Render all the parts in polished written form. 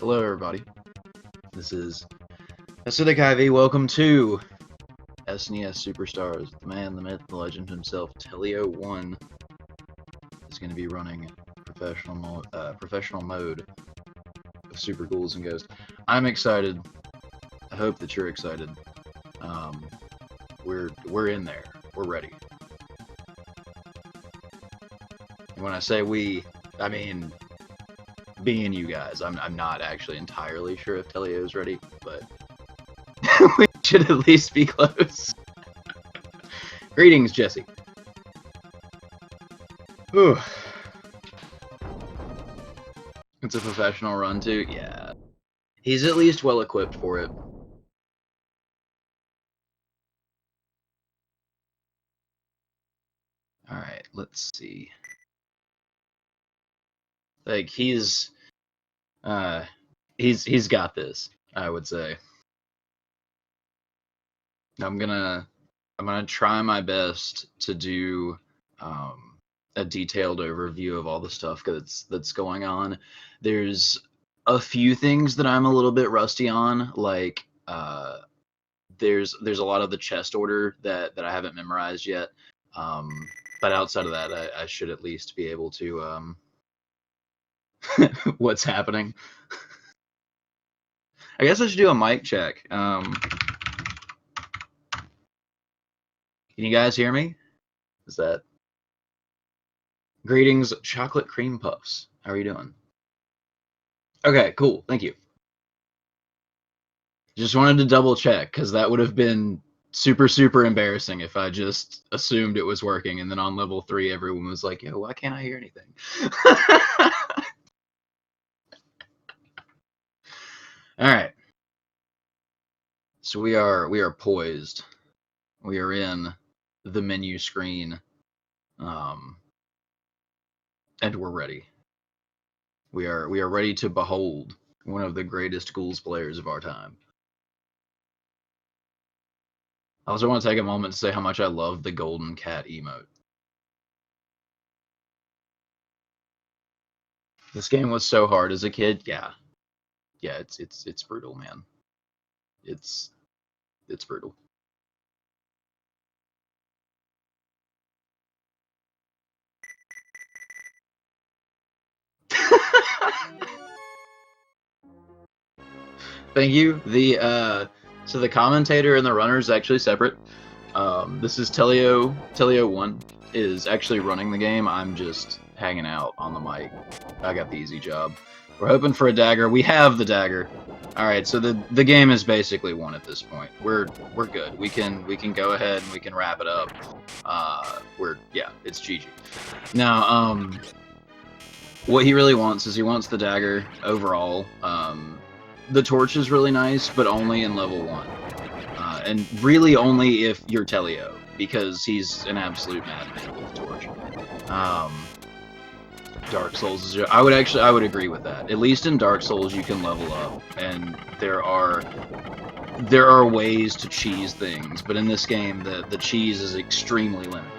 Hello everybody, this is Acidic IV. Welcome to SNES Super Stars. The man, the myth, the legend himself, Teleo1 is going to be running professional mode of Super Ghouls and Ghosts. I'm excited. I hope that you're excited. We're in there. We're ready. And when I say we, I mean being you guys. I'm not actually entirely sure if Teleo is ready, but we should at least be close. Greetings, Jesse. Whew. It's a professional run too? Yeah. He's at least well equipped for it. Alright, let's see. Like, he's got this, I would say. I'm gonna try my best to do a detailed overview of all the stuff that's going on. There's a few things that I'm a little bit rusty on, like there's a lot of the chest order that I haven't memorized yet. But outside of that, I should at least be able to what's happening. I guess I should do a mic check. Can you guys hear me? Is that... Greetings, chocolate cream puffs. How are you doing? Okay, cool. Thank you. Just wanted to double check, because that would have been super embarrassing if I just assumed it was working, and then on level 3 everyone was like, yo, why can't I hear anything? Alright. So we are poised. We are in the menu screen. And we're ready. We are ready to behold one of the greatest Ghouls players of our time. I also want to take a moment to say how much I love the golden cat emote. This game was so hard as a kid. Yeah, it's brutal, man. It's brutal. Thank you. So the commentator and the runner is actually separate. This is Teleo1 is actually running the game. I'm just hanging out on the mic. I got the easy job. We're hoping for a dagger. We have the dagger. All right, so the game is basically won at this point. We're good. We can go ahead and we can wrap it up. It's GG. Now, what he really wants is he wants the dagger overall. The torch is really nice, but only in level 1. And really only if you're Teleo, because he's an absolute madman with the torch. Dark Souls is... I would agree with that. At least in Dark Souls you can level up, and there are ways to cheese things, but in this game the cheese is extremely limited.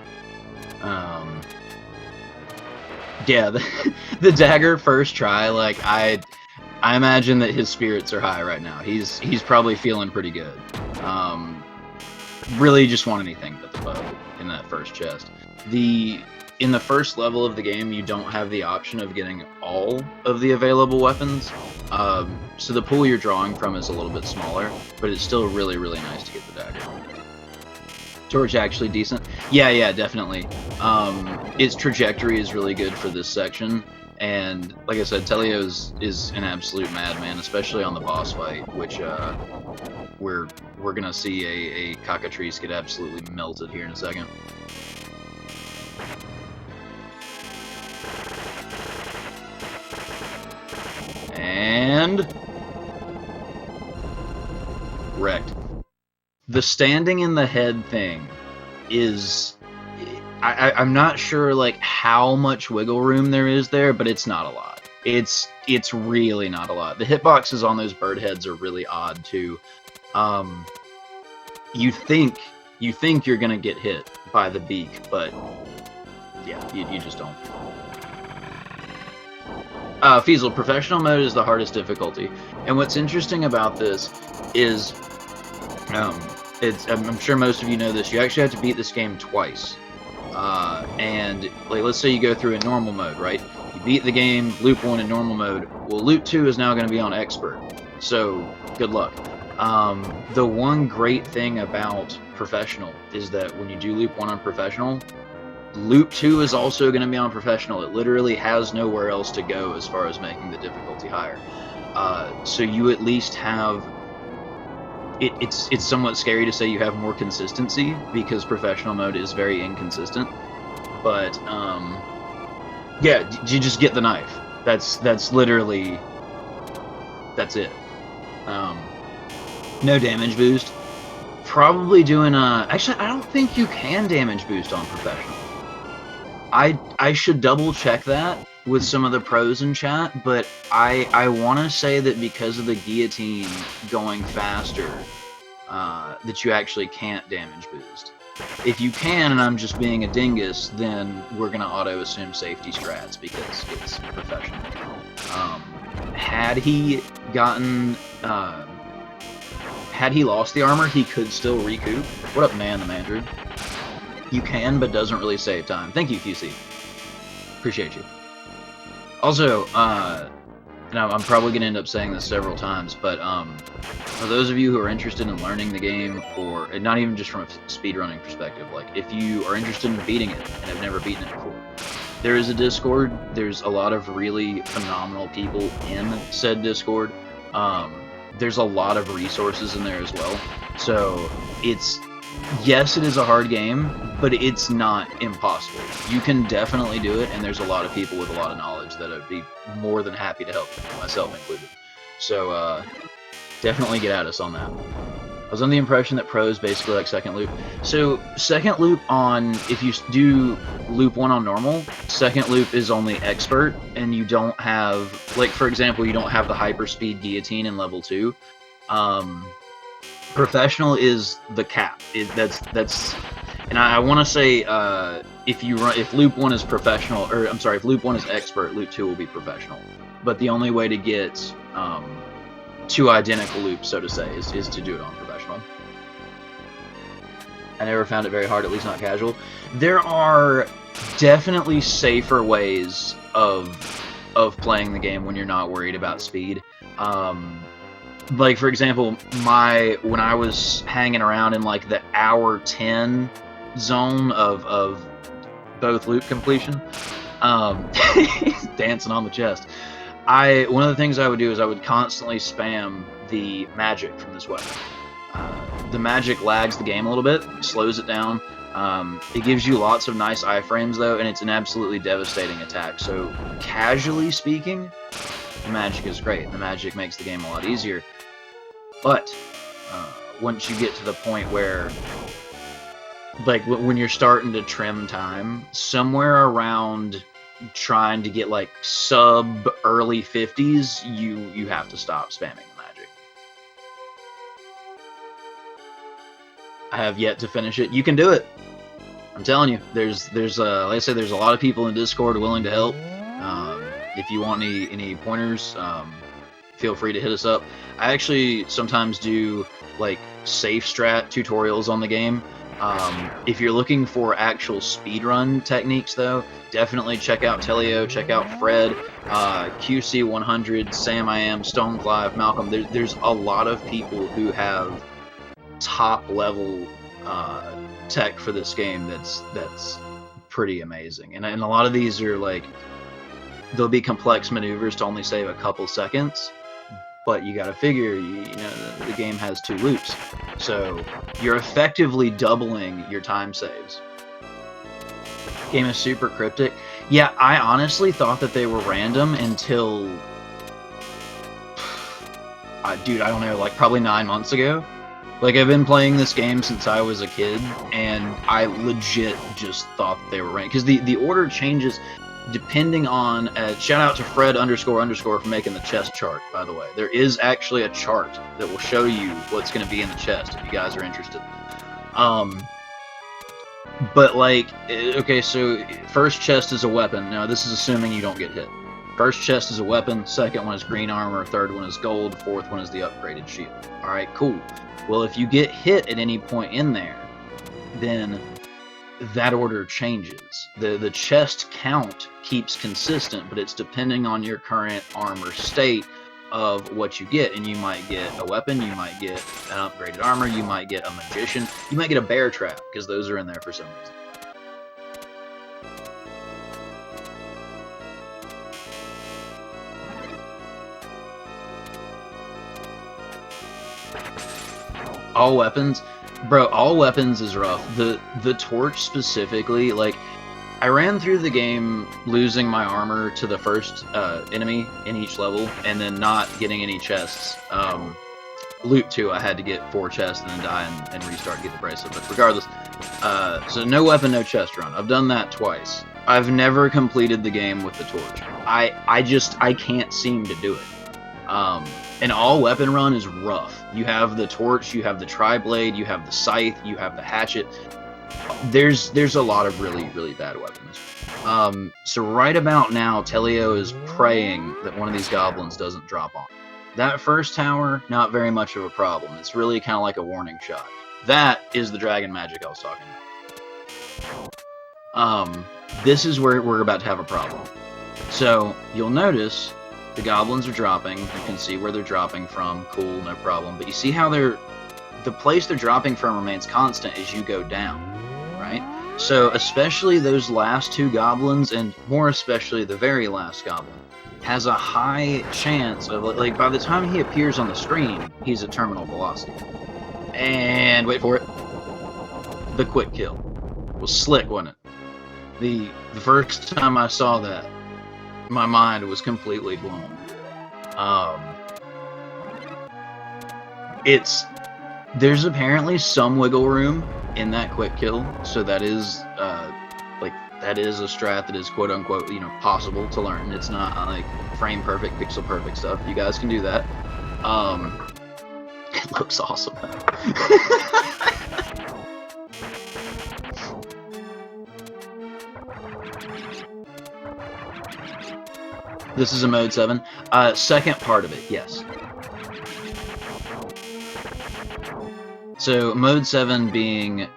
Yeah, the dagger first try, like I imagine that his spirits are high right now. He's probably feeling pretty good. Really just want anything but the bow in that first chest. In the first level of the game, you don't have the option of getting all of the available weapons. So the pool you're drawing from is a little bit smaller, but it's still really nice to get the dagger. Torch actually decent. Yeah, definitely. Its trajectory is really good for this section. And like I said, Teleo is an absolute madman, especially on the boss fight, which we're gonna see a cockatrice get absolutely melted here in a second. And wrecked. The standing in the head thing is... I'm not sure like how much wiggle room there is there, but it's not a lot. It's really not a lot. The hitboxes on those bird heads are really odd too. You think you're gonna get hit by the beak, but yeah, you just don't. Feasel, professional mode is the hardest difficulty, and what's interesting about this is, I'm sure most of you know this. You actually have to beat this game twice, and like let's say you go through in normal mode, right? You beat the game, loop 1 in normal mode. Well, loop 2 is now going to be on expert, so good luck. The one great thing about professional is that when you do loop 1 on professional, loop 2 is also going to be on professional. It literally has nowhere else to go as far as making the difficulty higher. So you at least have... It's somewhat scary to say you have more consistency, because professional mode is very inconsistent. But, yeah, you just get the knife. That's literally... That's it. No damage boost. Probably doing a... Actually, I don't think you can damage boost on professional. I should double check that with some of the pros in chat, but I want to say that because of the guillotine going faster, that you actually can't damage boost. If you can, and I'm just being a dingus, then we're going to auto-assume safety strats because it's professional. Had he gotten... had he lost the armor, he could still recoup. What up, man, the Mandrid? You can, but doesn't really save time. Thank you, QC. Appreciate you. Also, and I'm probably going to end up saying this several times, but for those of you who are interested in learning the game, or and not even just from a speedrunning perspective, like if you are interested in beating it and have never beaten it before, there is a Discord. There's a lot of really phenomenal people in said Discord. There's a lot of resources in there as well. So it's... Yes, it is a hard game, but it's not impossible. You can definitely do it, and there's a lot of people with a lot of knowledge that would be more than happy to help you, myself included. So, definitely get at us on that. I was under the impression that pro is basically like second loop. So, second loop on, if you do loop 1 on normal, second loop is only expert, and you don't have, like, for example, you don't have the hyperspeed guillotine in level 2. Professional is the cap. That's, and I want to say if loop 1 is professional, or I'm sorry, if loop 1 is expert, loop 2 will be professional. But the only way to get 2 identical loops, so to say, is to do it on professional. I never found it very hard, at least not casual. There are definitely safer ways of playing the game when you're not worried about speed. Like, for example, when I was hanging around in, like, the hour 10 zone of both loop completion, dancing on the chest, one of the things I would do is I would constantly spam the magic from this weapon. The magic lags the game a little bit, slows it down. It gives you lots of nice iframes, though, and it's an absolutely devastating attack. So, casually speaking, the magic is great. The magic makes the game a lot easier. But once you get to the point where, like, when you're starting to trim time, somewhere around trying to get, like, sub early 50s, you have to stop spamming the magic. I have yet to finish it. You can do it. I'm telling you. There's like I said, there's a lot of people in Discord willing to help. If you want any pointers, feel free to hit us up. I actually sometimes do, like, safe strat tutorials on the game. If you're looking for actual speedrun techniques, though, definitely check out Teleo, check out Fred, QC100, Sam I Am, Stoneclive, Malcolm. There's a lot of people who have top-level tech for this game that's pretty amazing. And a lot of these are, like, there'll be complex maneuvers to only save a couple seconds, but you gotta figure, you know, the game has 2 loops. So you're effectively doubling your time saves. Game is super cryptic. Yeah, I honestly thought that they were random until... dude, I don't know, like probably 9 months ago. Like, I've been playing this game since I was a kid, and I legit just thought that they were random. Because the order changes depending on... shout out to Fred __ for making the chest chart, by the way. There is actually a chart that will show you what's going to be in the chest, if you guys are interested. But, like, okay, so first chest is a weapon. Now, this is assuming you don't get hit. First chest is a weapon, second one is green armor, third one is gold, fourth one is the upgraded shield. Alright, cool. Well, if you get hit at any point in there, then that order changes. The chest count keeps consistent, but it's depending on your current armor state of what you get. And you might get a weapon, you might get an upgraded armor, you might get a magician, you might get a bear trap, because those are in there for some reason. All weapons, bro, all weapons is rough. The torch specifically, like, I ran through the game losing my armor to the first enemy in each level, and then not getting any chests. Loop 2, I had to get 4 chests and then die and restart to get the bracelet. But regardless, so no weapon, no chest run. I've done that twice. I've never completed the game with the torch. I can't seem to do it. An all-weapon run is rough. You have the torch, you have the tri-blade, you have the scythe, you have the hatchet. There's a lot of really, really bad weapons. So right about now, Teleo is praying that one of these goblins doesn't drop on. That first tower, not very much of a problem. It's really kind of like a warning shot. That is the dragon magic I was talking about. This is where we're about to have a problem. So, you'll notice the goblins are dropping. You can see where they're dropping from. Cool, no problem. But you see how the place they're dropping from remains constant as you go down, right? So especially those last 2 goblins, and more especially the very last goblin, has a high chance of, like, by the time he appears on the screen, he's at terminal velocity. And wait for it. The quick kill. Was slick, wasn't it? The first time I saw that, my mind was completely blown. There's apparently some wiggle room in that quick kill, so that is that is a strat that is quote unquote, you know, possible to learn. It's not like frame perfect, pixel perfect stuff. You guys can do that. It looks awesome. This is a mode 7. Second part of it, yes. So mode 7 being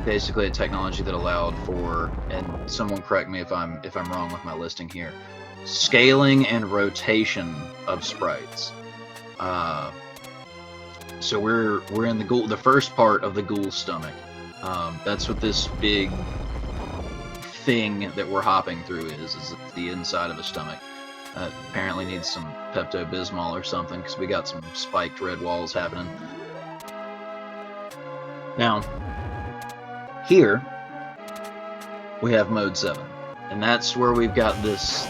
basically a technology that allowed for, and someone correct me if I'm wrong with my listing here, scaling and rotation of sprites. So we're in the first part of the ghoul stomach. That's what this big thing that we're hopping through is the inside of a stomach. Apparently needs some Pepto-Bismol or something, because we got some spiked red walls happening. Now, here we have mode 7, and that's where we've got this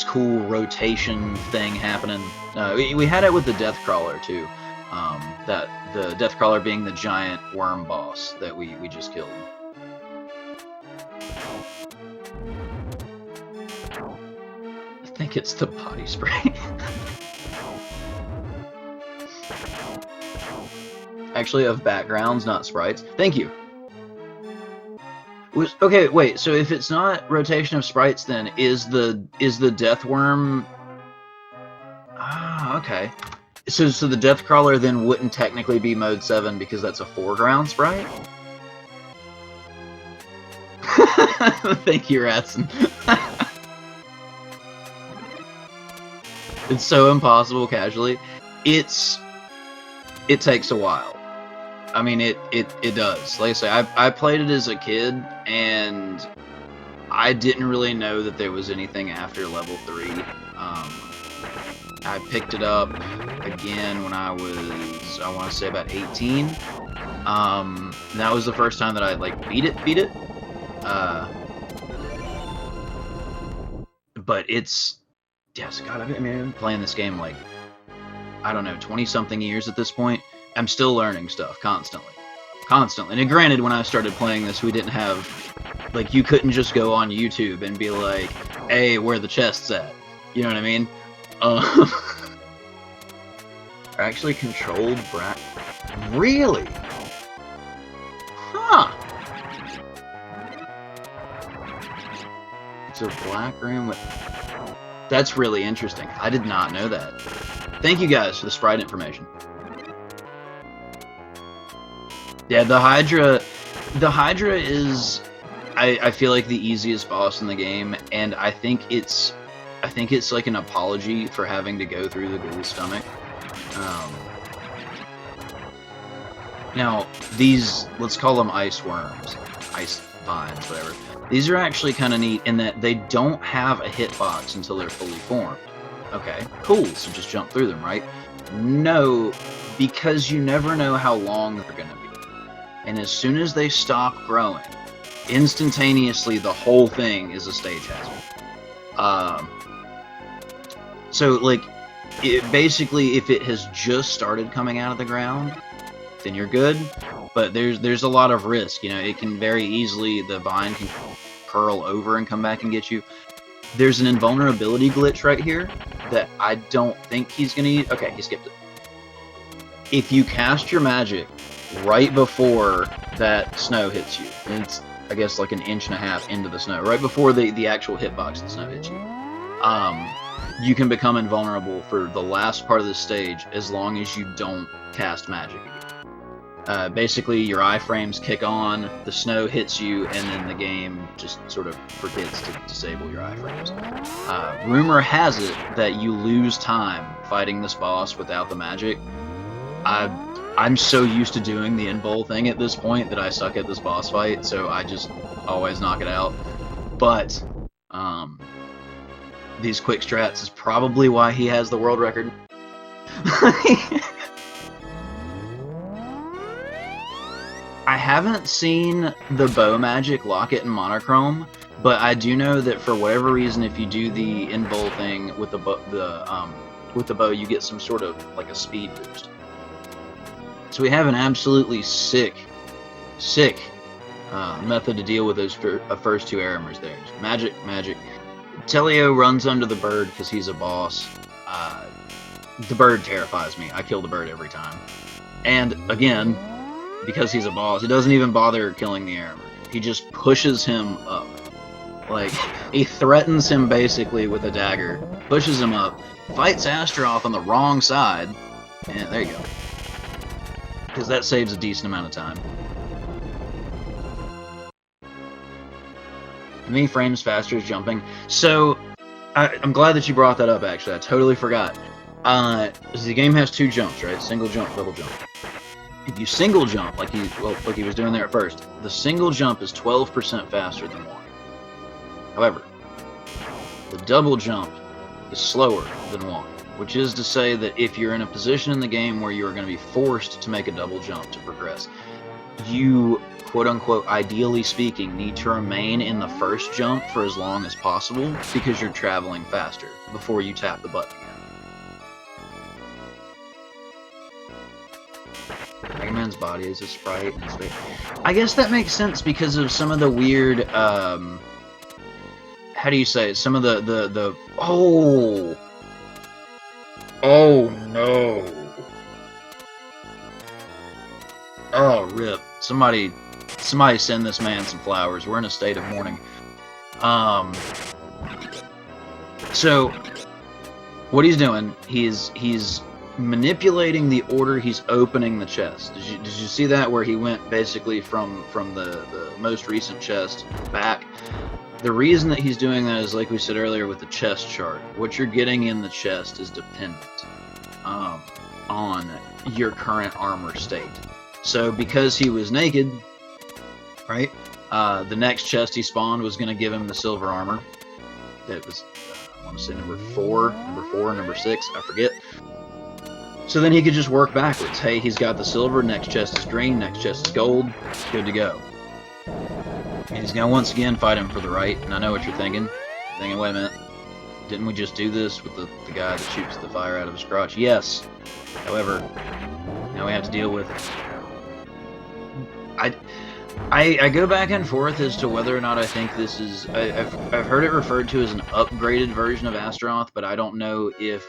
cool rotation thing happening. We had it with the Death Crawler too. That the Death Crawler being the giant worm boss that we just killed. I think it's the body spray. Actually, of backgrounds, not sprites. Thank you. Okay, wait. So if it's not rotation of sprites, then is the death worm? Ah, okay. So the Death Crawler then wouldn't technically be mode 7 because that's a foreground sprite. Thank you, Ratson. It's so impossible casually. It takes a while. I mean, it does. Like I say, I played it as a kid, and I didn't really know that there was anything after level 3. I picked it up again when I was, I want to say, about 18. That was the first time that I beat it. But it's, yes, God, I've been playing this game I don't know, 20-something years at this point. I'm still learning stuff constantly. And granted, when I started playing this, we didn't have, you couldn't just go on YouTube and be like, hey, where the chest's at? You know what I mean? Actually controlled Really? Huh. It's a black room with... That's really interesting. I did not know that. Thank you guys for the sprite information. Yeah, the Hydra is, I feel like the easiest boss in the game, and I think it's like an apology for having to go through the Ghoul's stomach. Now, these, let's call them ice worms, ice vines, whatever. These are actually kind of neat in that they don't have a hitbox until they're fully formed. Okay, cool, so just jump through them, right? No, because you never know how long they're going to be. And as soon as they stop growing, instantaneously the whole thing is a stage hazard. So, like, basically, if it has just started coming out of the ground, then you're good. But there's a lot of risk, you know. It can very easily, the vine can curl over and come back and get you. There's an invulnerability glitch right here that I don't think he's gonna use. Okay, he skipped it. If you cast your magic right before that snow hits you, and it's, I guess, like an inch and a half into the snow, right before the actual hitbox of the snow hits you, you can become invulnerable for the last part of the stage as long as you don't cast magic again. Basically, your iframes kick on, the snow hits you, and then the game just sort of forgets to disable your iframes. Rumor has it that you lose time fighting this boss without the magic. I'm so used to doing the invul thing at this point that I suck at this boss fight, so I just always knock it out. But these quick strats is probably why he has the world record. I haven't seen the bow magic locket in monochrome, but I do know that for whatever reason, if you do the invul thing with the bow, you get some sort of like a speed boost. So we have an absolutely sick method to deal with those first two errors there. Magic. Teleo runs under the bird because he's a boss. The bird terrifies me. I kill the bird every time. And again, because he's a boss, he doesn't even bother killing the armor. He just pushes him up. Like, he threatens him basically with a dagger, pushes him up, fights Astaroth on the wrong side, and there you go. Because that saves a decent amount of time. Many frames faster is jumping. So, I'm glad that you brought that up, actually. I totally forgot. The game has two jumps, right? Single jump, double jump. If you single jump, like he was doing there at first, the single jump is 12% faster than walking. However, the double jump is slower than walking, which is to say that if you're in a position in the game where you are going to be forced to make a double jump to progress, you, quote-unquote, ideally speaking, need to remain in the first jump for as long as possible because you're traveling faster before you tap the button again. Mega Man's body is a sprite. I guess that makes sense because of some of the weird, how do you say it? Some of the oh no. Oh, rip. Somebody send this man some flowers. We're in a state of mourning. So what he's doing, he's manipulating the order he's opening the chest. Did you see that, where he went basically from the most recent chest back? The reason that he's doing that is, like we said earlier with the chest chart, what you're getting in the chest is dependent on your current armor state. So because he was naked, right, the next chest he spawned was going to give him the silver armor. That was, I want to say number 4, number 6, I forget. So then he could just work backwards. Hey, he's got the silver, next chest is green, next chest is gold, good to go. And he's going to once again fight him for the right, and I know what you're thinking. Wait a minute, didn't we just do this with the guy that shoots the fire out of his crotch? Yes. However, now we have to deal with... I go back and forth as to whether or not I think this is... I've heard it referred to as an upgraded version of Astaroth, but I don't know if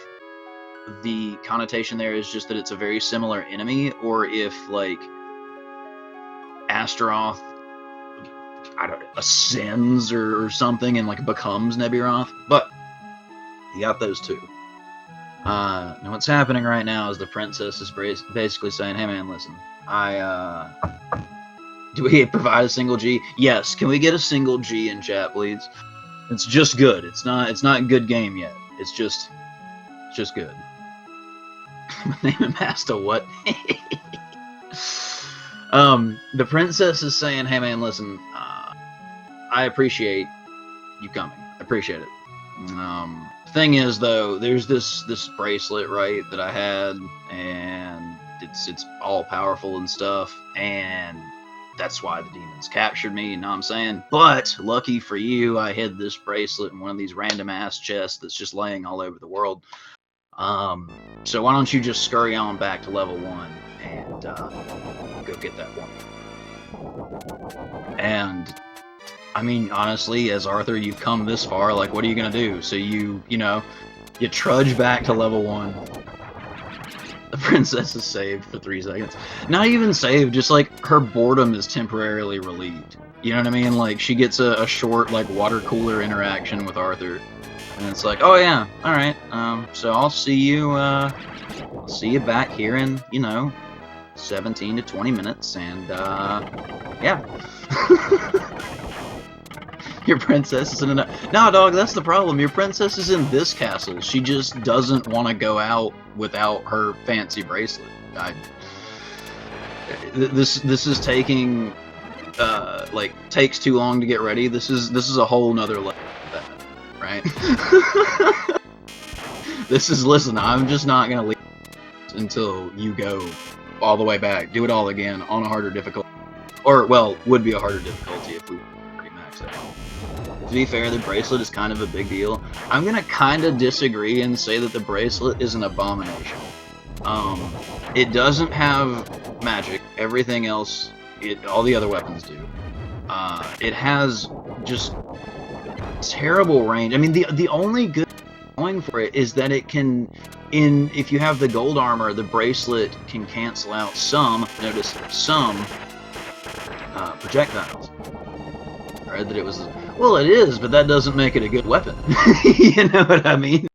the connotation there is just that it's a very similar enemy, or if, like, Astaroth I don't know, ascends or something and like becomes Neburoth. But you got those two. Now what's happening right now is the princess is basically saying, "Hey man, listen, do we provide a single G? Yes. Can we get a single G in chat, please? It's just good. It's not good game yet. It's just good." Name him Master what? The princess is saying, "Hey man, listen, I appreciate you coming. I appreciate it. Thing is though, there's this bracelet, right, that I had, and it's all powerful and stuff, and that's why the demons captured me, you know what I'm saying? But lucky for you, I hid this bracelet in one of these random ass chests that's just laying all over the world. So why don't you just scurry on back to level 1 and go get that for me?" And I mean, honestly, as Arthur, you've come this far, like, what are you gonna do? So you trudge back to level 1. The princess is saved for 3 seconds. Not even saved, just like her boredom is temporarily relieved. You know what I mean? Like, she gets a short, like, water cooler interaction with Arthur. And it's like, oh yeah, alright, so I'll see you back here in, 17 to 20 minutes, and, yeah. Your princess is in another... Nah, dog, that's the problem. Your princess is in this castle. She just doesn't want to go out without her fancy bracelet. This is taking, takes too long to get ready. This is a whole nother level of that, right? Listen, I'm just not gonna leave until you go all the way back. Do it all again on a harder difficulty. Or, well, would be a harder difficulty if we were pretty maxed out. To be fair, the bracelet is kind of a big deal. I'm gonna kind of disagree and say that the bracelet is an abomination. It doesn't have magic. Everything else, all the other weapons do. It has just terrible range. I mean, the only good going for it is that it can, if you have the gold armor, the bracelet can cancel out some, notice, some projectiles. I read that it was, well, it is, but that doesn't make it a good weapon. You know what I mean?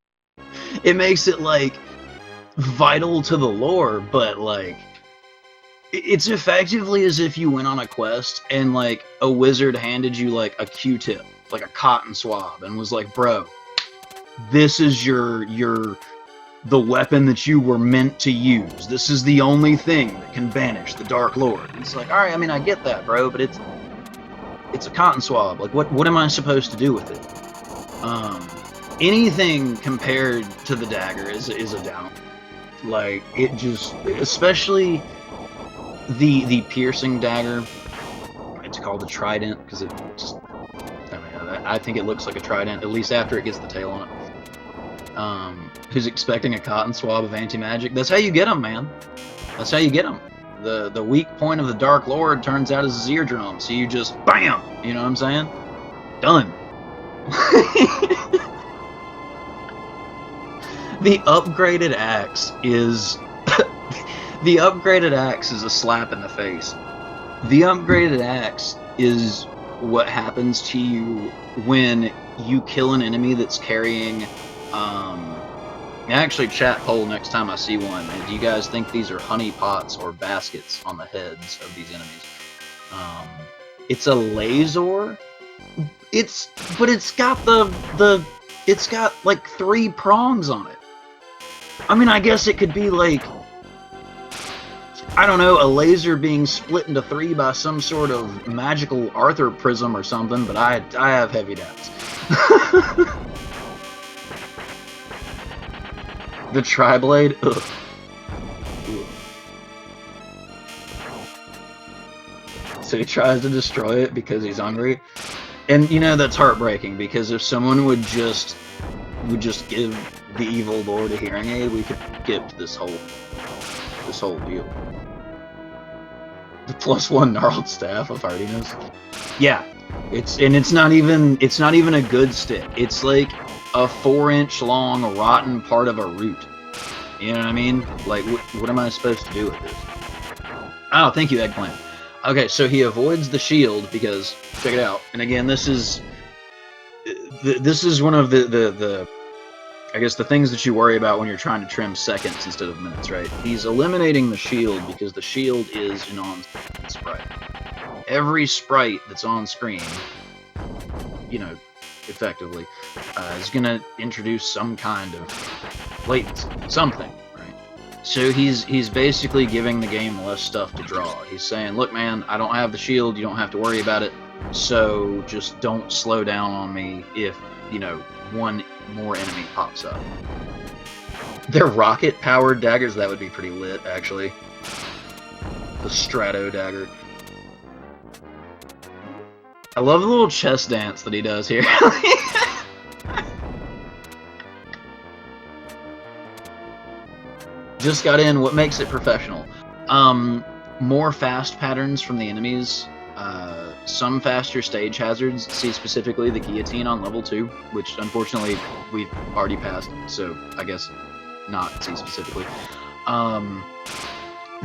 It makes it, like, vital to the lore, but, like, it's effectively as if you went on a quest and, like, a wizard handed you, like, a Q-tip, like a cotton swab, and was like, bro, this is the weapon that you were meant to use. This is the only thing that can banish the Dark Lord. And it's like, alright, I mean, I get that, bro, but it's a cotton swab. Like, what am I supposed to do with it? Anything compared to the dagger is a down. Like, it just, especially the piercing dagger. It's called a trident because it just, I mean, I think it looks like a trident, at least after it gets the tail on it. Who's expecting a cotton swab of anti-magic? That's how you get them, man. That's how you get them. The weak point of the Dark Lord turns out as his eardrum, so you just BAM! You know what I'm saying? Done. The upgraded axe is the upgraded axe is a slap in the face. The upgraded axe is what happens to you when you kill an enemy that's carrying actually, chat poll next time I see one. Do you guys think these are honey pots or baskets on the heads of these enemies? It's a laser. But it's got it's got like 3 prongs on it. I mean, I guess it could be like, I don't know, a laser being split into 3 by some sort of magical Arthur prism or something, but I have heavy doubts. The tri-blade? Ugh. So he tries to destroy it because he's hungry. And, that's heartbreaking, because if someone would just give the evil lord a hearing aid, we could skip this whole deal. The +1 gnarled staff of hardiness. Yeah. It's not even a good stick. It's like a 4-inch long rotten part of a root. You know what I mean? Like, what am I supposed to do with this? Oh, thank you, Eggplant. Okay, so he avoids the shield because, check it out. And again, this is one of the I guess the things that you worry about when you're trying to trim seconds instead of minutes, right? He's eliminating the shield because the shield is an on-screen sprite. Every sprite that's on screen, you know, effectively, is going to introduce some kind of latency, something, right? So he's basically giving the game less stuff to draw. He's saying, look, man, I don't have the shield, you don't have to worry about it, so just don't slow down on me if, you know, one more enemy pops up. They're rocket-powered daggers. That would be pretty lit, actually. The Strato dagger. I love the little chest dance that he does here. Just got in. What makes it professional? More fast patterns from the enemies. Some faster stage hazards. See specifically the guillotine on level 2, which unfortunately we've already passed, so I guess not see specifically.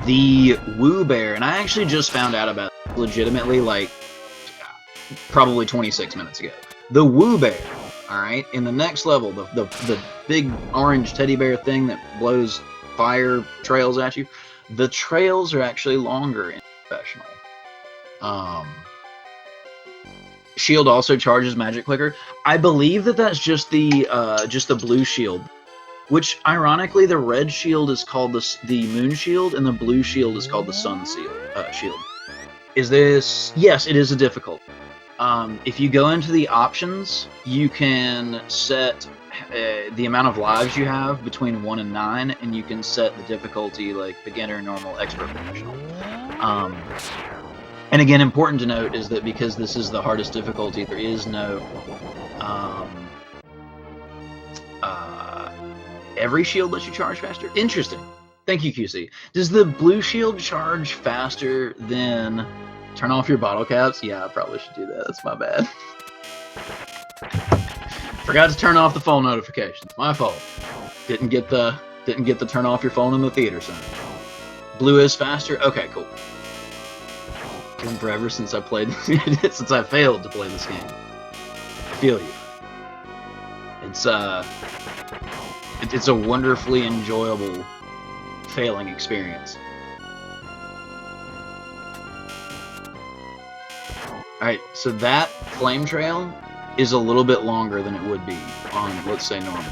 The Woo Bear, and I actually just found out about it legitimately like probably 26 minutes ago. The Woo Bear, alright, in the next level, the big orange teddy bear thing that blows fire trails at you, the trails are actually longer in professional. Shield also charges magic clicker. I believe that that's just the blue shield, which ironically the red shield is called the moon shield and the blue shield is called the sun shield. Is this? Yes, it is a difficult. If you go into the options, you can set the amount of lives you have between 1 and 9, and you can set the difficulty like beginner, normal, expert, professional. And again, important to note is that because this is the hardest difficulty, there is no every shield lets you charge faster. Interesting. Thank you, QC. Does the blue shield charge faster than turn off your bottle caps? Yeah, I probably should do that. That's my bad. Forgot to turn off the phone notifications. My fault. Didn't get the turn off your phone in the theater sign. Blue is faster. Okay, cool. It's been forever since I played since I failed to play this game. I feel you. It's a wonderfully enjoyable failing experience. Alright, so that flame trail is a little bit longer than it would be on, let's say, normal.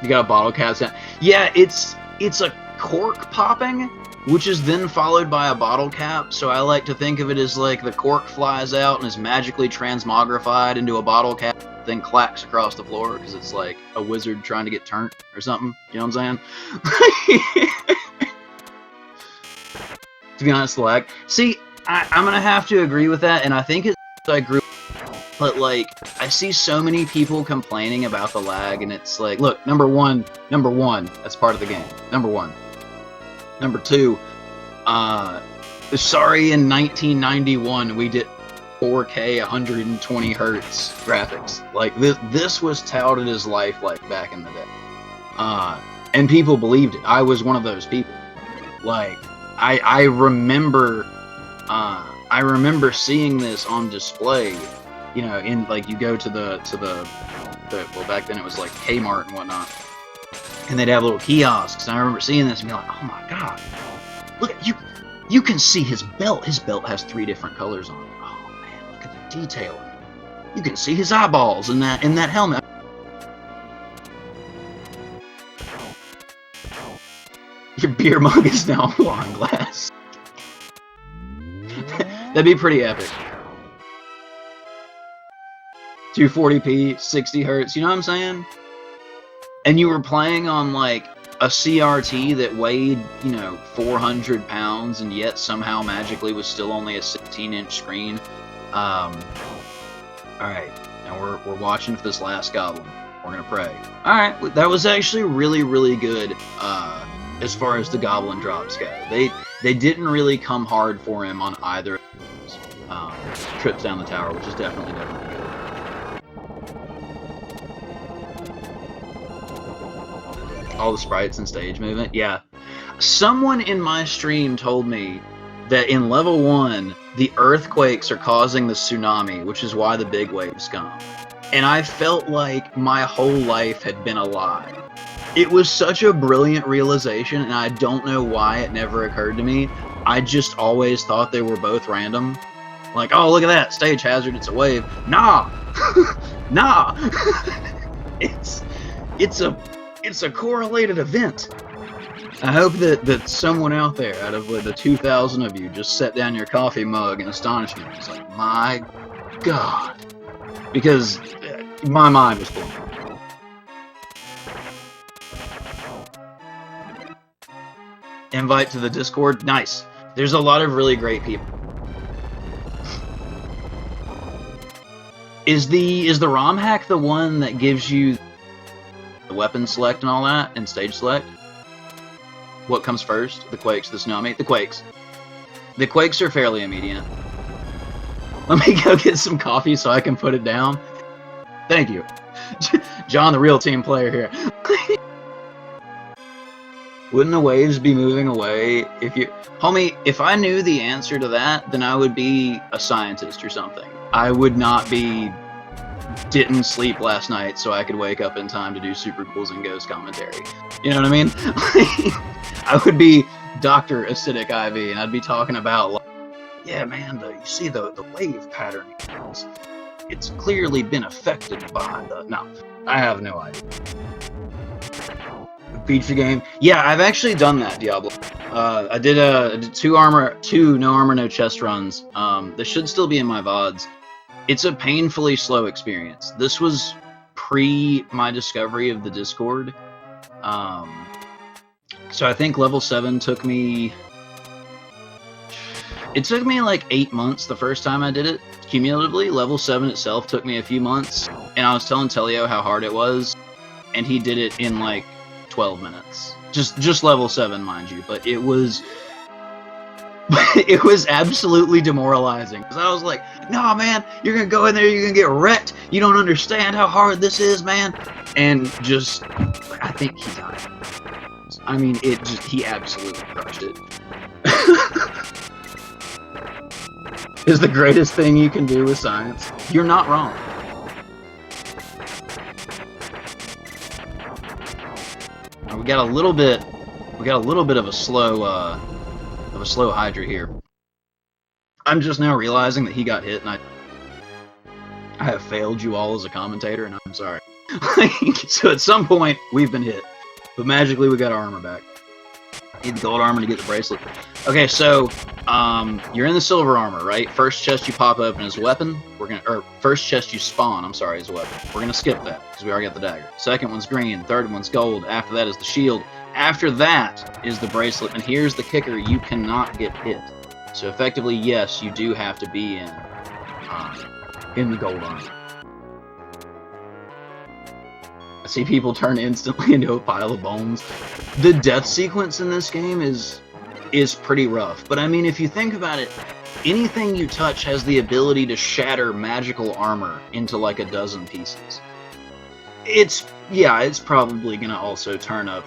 You got a bottle cap. Yeah, it's a cork popping, which is then followed by a bottle cap, so I like to think of it as like the cork flies out and is magically transmogrified into a bottle cap, then clacks across the floor, because it's like a wizard trying to get turned or something, you know what I'm saying? To be honest, lag. See, I'm gonna have to agree with that, and I think it's I grew up, but like, I see so many people complaining about the lag, and it's like, look, number one, that's part of the game, number one. Number two, sorry, in 1991 we did 4K 120 hertz graphics. Like this was touted as lifelike back in the day, and people believed it. I was one of those people. Like I remember seeing this on display. You know, in like you go to the well, back then it was like Kmart and whatnot. And they'd have little kiosks, and I remember seeing this and being like, oh my god, look at you can see his belt. His belt has 3 different colors on it. Oh man, look at the detail. You can see his eyeballs in that helmet. Your beer mug is now a wine glass. That'd be pretty epic. 240p, 60 hertz, you know what I'm saying? And you were playing on, like, a CRT that weighed, you know, 400 pounds, and yet somehow magically was still only a 16-inch screen. Alright, now we're watching for this last goblin. We're gonna pray. Alright, that was actually really, really good, as far as the goblin drops go. They didn't really come hard for him on either trips down the tower, which is definitely good. All the sprites and stage movement, yeah. Someone in my stream told me that in level 1, the earthquakes are causing the tsunami, which is why the big waves come. And I felt like my whole life had been a lie. It was such a brilliant realization, and I don't know why it never occurred to me. I just always thought they were both random. Like, oh, look at that, stage hazard, it's a wave. Nah! Nah! It's a correlated event. I hope that someone out there, out of the 2,000 of you, just set down your coffee mug in astonishment. It's like, my God. Because my mind was blown. Invite to the Discord? Nice. There's a lot of really great people. Is the ROM hack the one that gives you the weapon select and all that, and stage select? What comes first? The quakes, the tsunami? The quakes. The quakes are fairly immediate. Let me go get some coffee so I can put it down. Thank you. John, the real team player here. Wouldn't the waves be moving away if you... Homie, if I knew the answer to that, then I would be a scientist or something. I would not be... didn't sleep last night so I could wake up in time to do Super Ghouls and Ghost commentary. You know what I mean? I would be Dr. Acidic IV, and I'd be talking about, like, yeah, man, you see the wave pattern. It's clearly been affected by the... No, I have no idea. Feature game. Yeah, I've actually done that, Diablo. I did two no armor, no chest runs. They should still be in my VODs. It's a painfully slow experience. This was pre my discovery of the Discord. So I think level 7 took me... It took me like 8 months the first time I did it, cumulatively. Level 7 itself took me a few months. And I was telling Teleo how hard it was, and he did it in like 12 minutes. Just level 7, mind you. But it was... it was absolutely demoralizing. Because I was like, nah, man, you're going to go in there, you're going to get wrecked. You don't understand how hard this is, man. And just... I think he died. I mean, he absolutely crushed it. Is the greatest thing you can do with science. You're not wrong. We got a little bit of a slow Hydra here. I'm just now realizing that he got hit, and I have failed you all as a commentator, and I'm sorry. So at some point we've been hit, but magically we got our armor back. Need the gold armor to get the bracelet. Okay, so you're in the silver armor, right? First chest you pop open is a weapon. First chest you spawn, I'm sorry, is a weapon. We're gonna skip that because we already got the dagger. Second one's green. Third one's gold. After that is the shield. After that is the bracelet. And here's the kicker: you cannot get hit. So effectively, yes, you do have to be in the gold armor. I see people turn instantly into a pile of bones. The death sequence in this game is pretty rough. But I mean, if you think about it, anything you touch has the ability to shatter magical armor into like a dozen pieces. It's probably gonna also turn a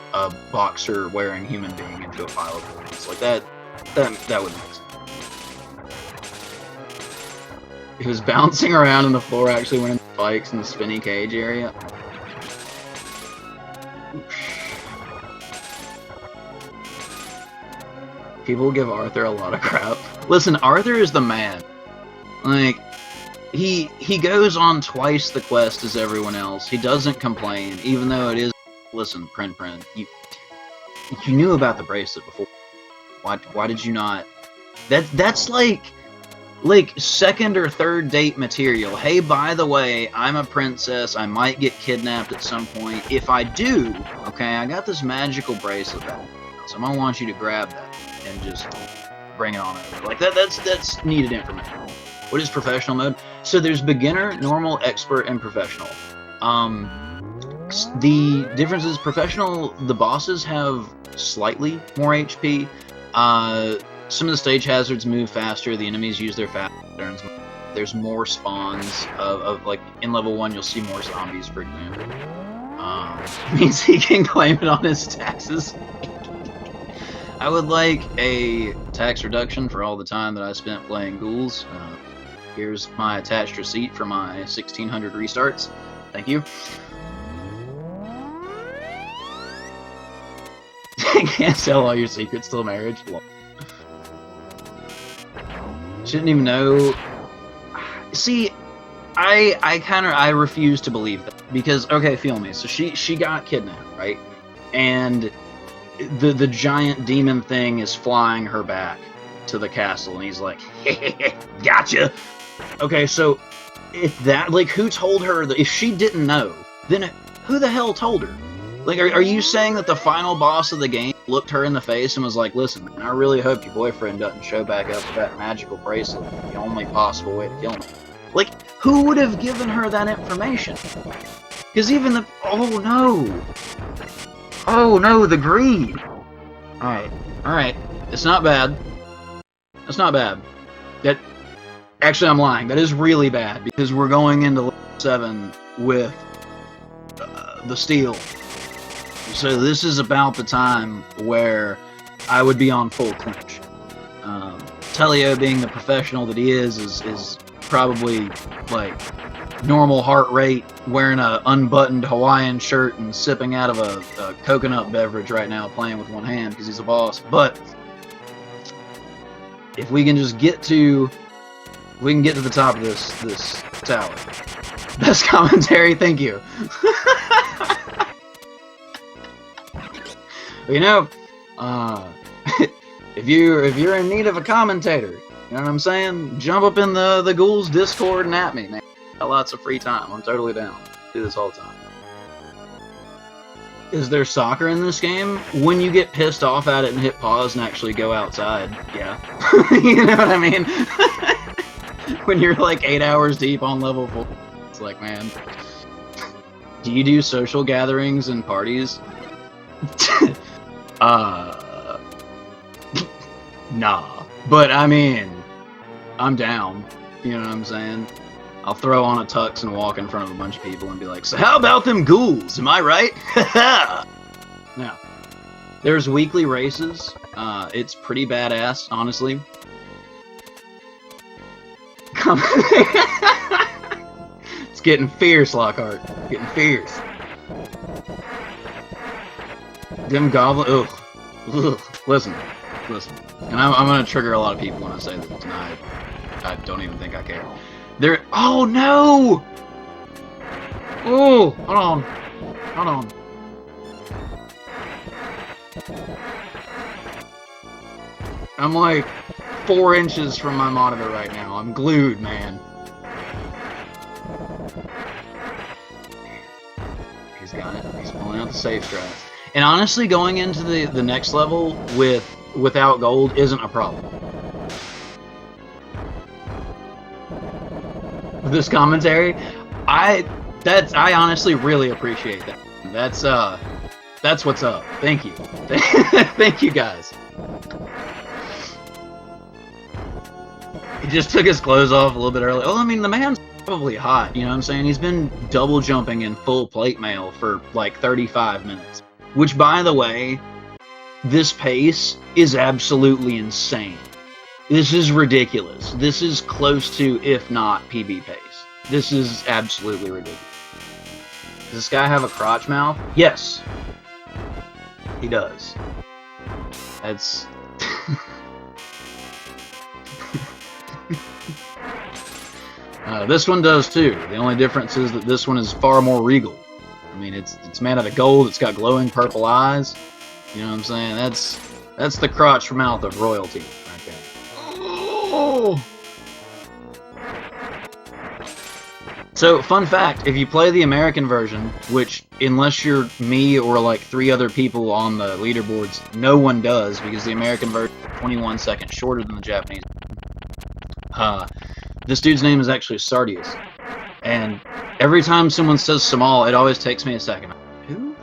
boxer wearing human being into a pile of bones. Like that would make sense. It was bouncing around and the floor actually went in spikes in the spinny cage area. People give Arthur a lot of crap. Listen, Arthur is the man. Like, he goes on twice the quest as everyone else. He doesn't complain, even though it is... Listen, Prin, you knew about the bracelet before. Why did you not... That's like second or third date material. Hey, by the way, I'm a princess. I might get kidnapped at some point. If I do, okay, I got this magical bracelet back. So I'm gonna want you to grab that and just bring it on over. Like that's needed information. What is professional mode? So there's beginner, normal, expert, and professional. The difference is professional, the bosses have slightly more HP. Some of the stage hazards move faster, the enemies use their fast patterns. There's more spawns of like, in level 1 you'll see more zombies, for example. Means he can claim it on his taxes. I would like a tax reduction for all the time that I spent playing Ghouls. Here's my attached receipt for my 1600 restarts. Thank you. Can't tell all your secrets till marriage. Shouldn't even know. See, I refuse to believe that, because okay, feel me. So she got kidnapped, right? And the giant demon thing is flying her back to the castle, and he's like, gotcha. Okay, so if that, like, who told her that? If she didn't know, then who the hell told her? Like, are you saying that the final boss of the game looked her in the face and was like, listen, man, I really hope your boyfriend doesn't show back up with that magical bracelet, the only possible way to kill him? Like, who would have given her that information? Because even the... Oh, no! Oh, no, the greed! Alright. It's not bad. It's not bad. Actually, I'm lying. That is really bad, because we're going into level 7 with the steel. So this is about the time where I would be on full clinch. Teleo, being the professional that he is probably, like, normal heart rate, wearing a unbuttoned Hawaiian shirt and sipping out of a coconut beverage right now, playing with one hand because he's a boss. But if we can just get to... we can get to the top of this tower. Best commentary, thank you. You know, if you're in need of a commentator, you know what I'm saying? Jump up in the Ghouls Discord and at me, man. Got lots of free time. I'm totally down. Do this all the time. Is there soccer in this game? When you get pissed off at it and hit pause and actually go outside, yeah. You know what I mean? When you're like 8 hours deep on level 4, it's like, man. Do you do social gatherings and parties? Nah. But I mean, I'm down. You know what I'm saying? I'll throw on a tux and walk in front of a bunch of people and be like, so how about them ghouls? Am I right? Now, there's weekly races. It's pretty badass, honestly. It's getting fierce, Lockhart. Getting fierce. Them goblin. Ugh. Listen. And I'm gonna trigger a lot of people when I say this tonight. I don't even think I care. There. Oh no! Oh, hold on. I'm like 4 inches from my monitor right now. I'm glued, man. He's got it. He's pulling out the safe strats. And honestly, going into the next level without gold isn't a problem. With this commentary, I honestly really appreciate that. That's what's up. Thank you. Thank you guys. He just took his clothes off a little bit early. Oh, I mean, the man's probably hot, you know what I'm saying? He's been double jumping in full plate mail for like 35 minutes. Which, by the way, this pace is absolutely insane. This is ridiculous. This is close to, if not, PB pace. This is absolutely ridiculous. Does this guy have a crotch mouth? Yes. He does. That's... this one does too. The only difference is that this one is far more regal. I mean, it's made out of gold. It's got glowing purple eyes. You know what I'm saying? That's the crotch mouth of royalty right there. Oh. So, fun fact, if you play the American version, which, unless you're me or like 3 other people on the leaderboards, no one does, because the American version is 21 seconds shorter than the Japanese. This dude's name is actually Sardius. And every time someone says Samal, it always takes me a second. Who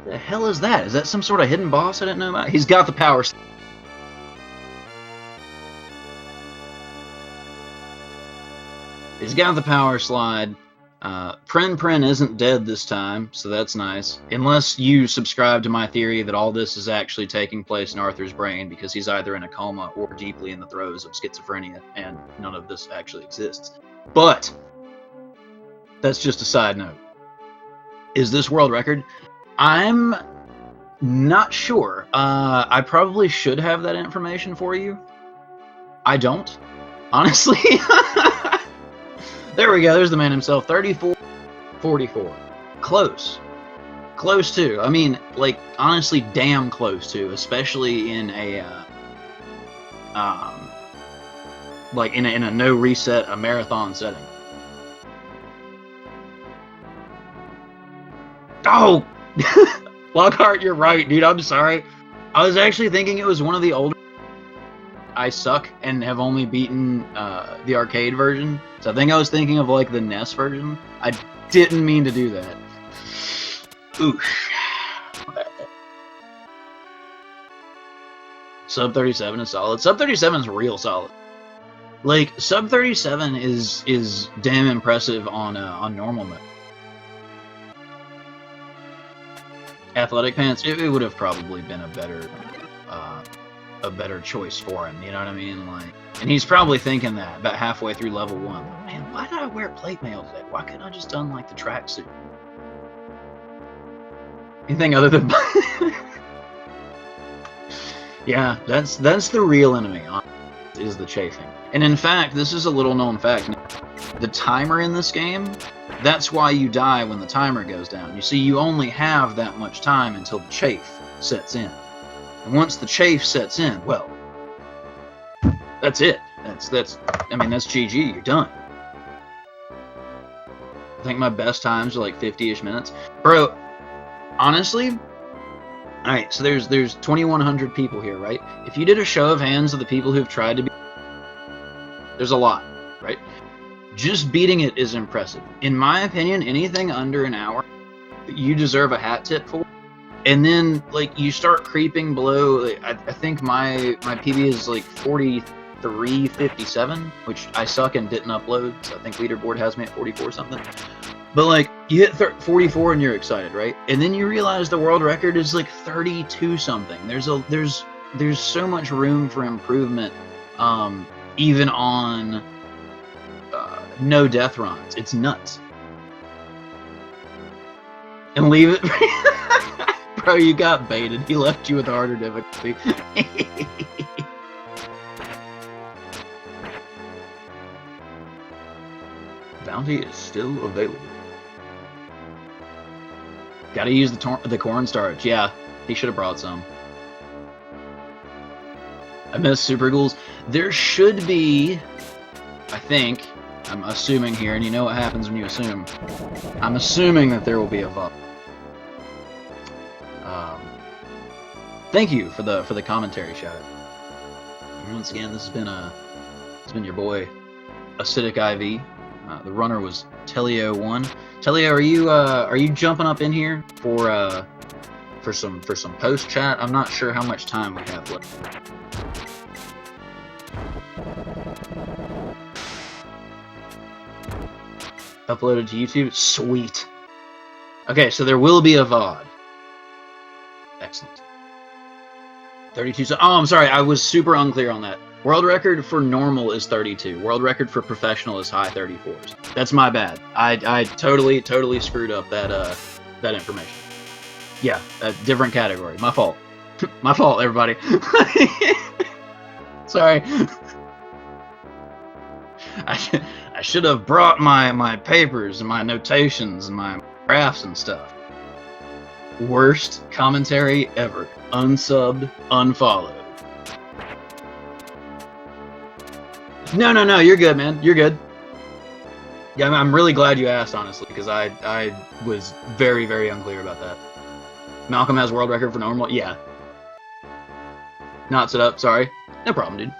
the hell is that? Is that some sort of hidden boss I didn't know about? He's got the power. He's got the power slide. Prin isn't dead this time, so that's nice. Unless you subscribe to my theory that all this is actually taking place in Arthur's brain because he's either in a coma or deeply in the throes of schizophrenia, and none of this actually exists. But that's just a side note. Is this world record? I'm not sure. I probably should have that information for you. I don't, honestly. There we go. There's the man himself. 34:44. Close. Close to. I mean, like, honestly, damn close to. Especially in a, like, in a no reset, a marathon setting. Oh! Lockhart, you're right, dude. I'm sorry. I was actually thinking it was one of the older. I suck and have only beaten the arcade version. So I think I was thinking of like the NES version. I didn't mean to do that. Oof. Sub 37 is solid. Sub 37 is real solid. Like Sub 37 is damn impressive on normal mode. Athletic pants. It would have probably been a better choice for him, you know what I mean? Like, and he's probably thinking that about halfway through level 1. Man, why did I wear plate mail today? Why couldn't I just done like the tracksuit? Anything other than yeah, that's the real enemy, is the chafing. And in fact, this is a little known fact. The timer in this game, that's why you die when the timer goes down. You see, you only have that much time until the chafe sets in. And once the chafe sets in, well, that's it. I mean, that's GG. You're done. I think my best times are like 50-ish minutes. Bro, honestly, alright, so there's 2,100 people here, right? If you did a show of hands of the people who've tried to be... There's a lot, right? Just beating it is impressive. In my opinion, anything under an hour, you deserve a hat tip for. And then, like, you start creeping below. Like, I think my PB is like 43:57, which I suck and didn't upload. So I think leaderboard has me at 44 something. But like, you hit 44 and you're excited, right? And then you realize the world record is like 32 something. There's so much room for improvement, even on no death runs. It's nuts. And leave it. Bro, you got baited. He left you with harder difficulty. Bounty is still available. Gotta use the cornstarch. Yeah, he should have brought some. I miss Super Ghouls. There should be, I think, I'm assuming here, and you know what happens when you assume. I'm assuming that there will be a VOD. Thank you for the commentary shout out. Once again, this has been your boy Acidic IV. The runner was Teleo1. Teleo, are you jumping up in here for some post chat? I'm not sure how much time we have left. Uploaded to YouTube. Sweet. Okay, so there will be a VOD. Excellent. 32. So, oh, I'm sorry. I was super unclear on that. World record for normal is 32. World record for professional is high 34s. That's my bad. I totally screwed up that information. Yeah, a different category. My fault. My fault, everybody. Sorry. I should have brought my papers and my notations and my graphs and stuff. Worst commentary ever. Unsubbed, unfollowed. No, you're good, man. You're good. Yeah, I'm really glad you asked, honestly, because I was very, very unclear about that. Malcolm has world record for normal? Yeah. Not set up, sorry. No problem, dude.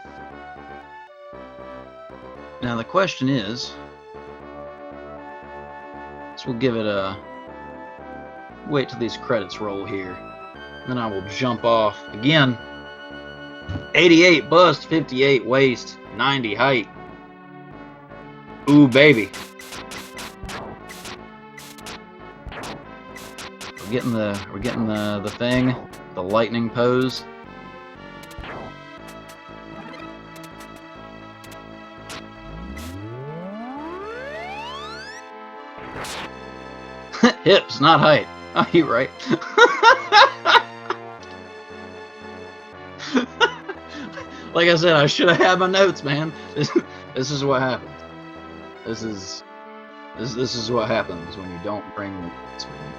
Now the question is, so we'll give it a wait till these credits roll here. Then I will jump off again. 88 bust, 58 waist, 90 height. Ooh, baby. We're getting the thing, the lightning pose. Hips, not height. Oh, you're right. Like I said, I should have had my notes, man. This is what happens. This is what happens when you don't bring notes, man.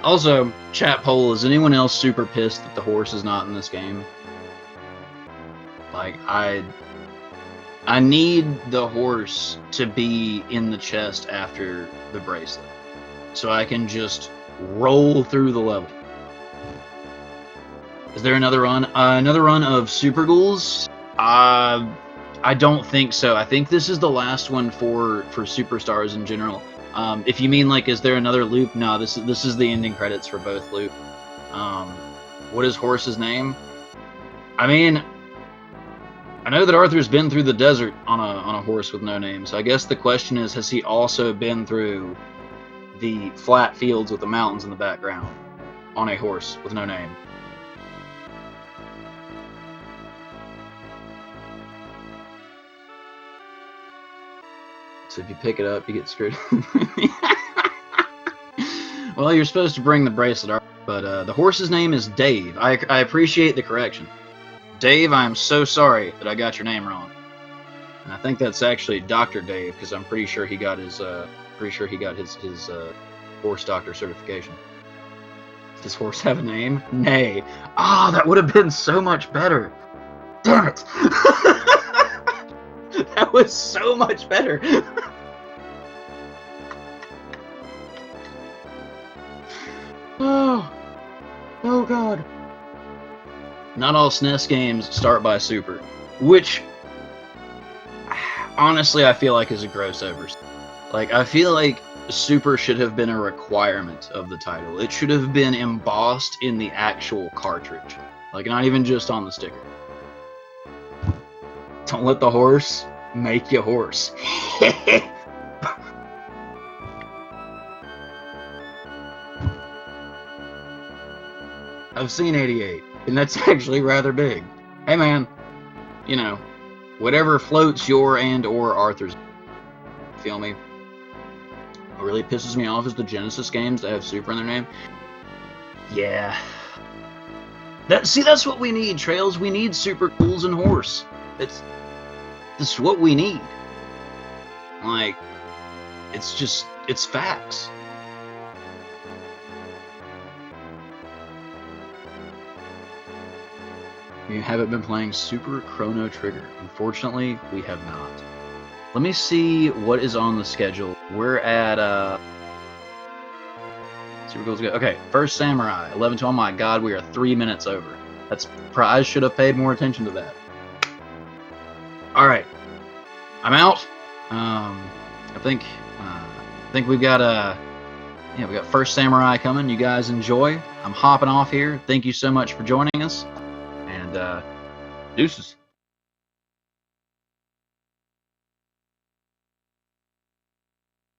Also, chat poll, is anyone else super pissed that the horse is not in this game? Like, I need the horse to be in the chest after the bracelet, so I can just roll through the level. Is there another run? Another run of Super Ghouls? I don't think so. I think this is the last one for Super Stars in general. If you mean like, is there another loop? No, this is the ending credits for both loop. What is Horse's name? I mean, I know that Arthur's been through the desert on a horse with no name. So I guess the question is, has he also been through the flat fields with the mountains in the background on a horse with no name? So if you pick it up, you get screwed. Well, you're supposed to bring the bracelet, but the horse's name is Dave. I appreciate the correction. Dave, I am so sorry that I got your name wrong. And I think that's actually Dr. Dave, because I'm pretty sure he got his horse doctor certification. Does horse have a name? Nay. Ah, that would have been so much better. Damn it. That was so much better. Oh god. Not all SNES games start by Super, which honestly I feel like is a gross oversight. Like, I feel like Super should have been a requirement of the title. It should have been embossed in the actual cartridge. Like, not even just on the sticker. Don't let the horse make you horse. I've seen 88, and that's actually rather big. Hey man, you know, whatever floats your and or Arthur's. Feel me? What really pisses me off is the Genesis games that have Super in their name. Yeah. That's what we need, Trails. We need Super Ghouls and Horse. That's what we need. Like, it's facts. You haven't been playing Super Chrono Trigger. Unfortunately, we have not. Let me see what is on the schedule. We're at, Super Ghouls. Okay, First Samurai, 11 to, oh my god, we are 3 minutes over. I should have paid more attention to that. Alright. I'm out. I think we've got, we got First Samurai coming. You guys enjoy. I'm hopping off here. Thank you so much for joining us. And, deuces.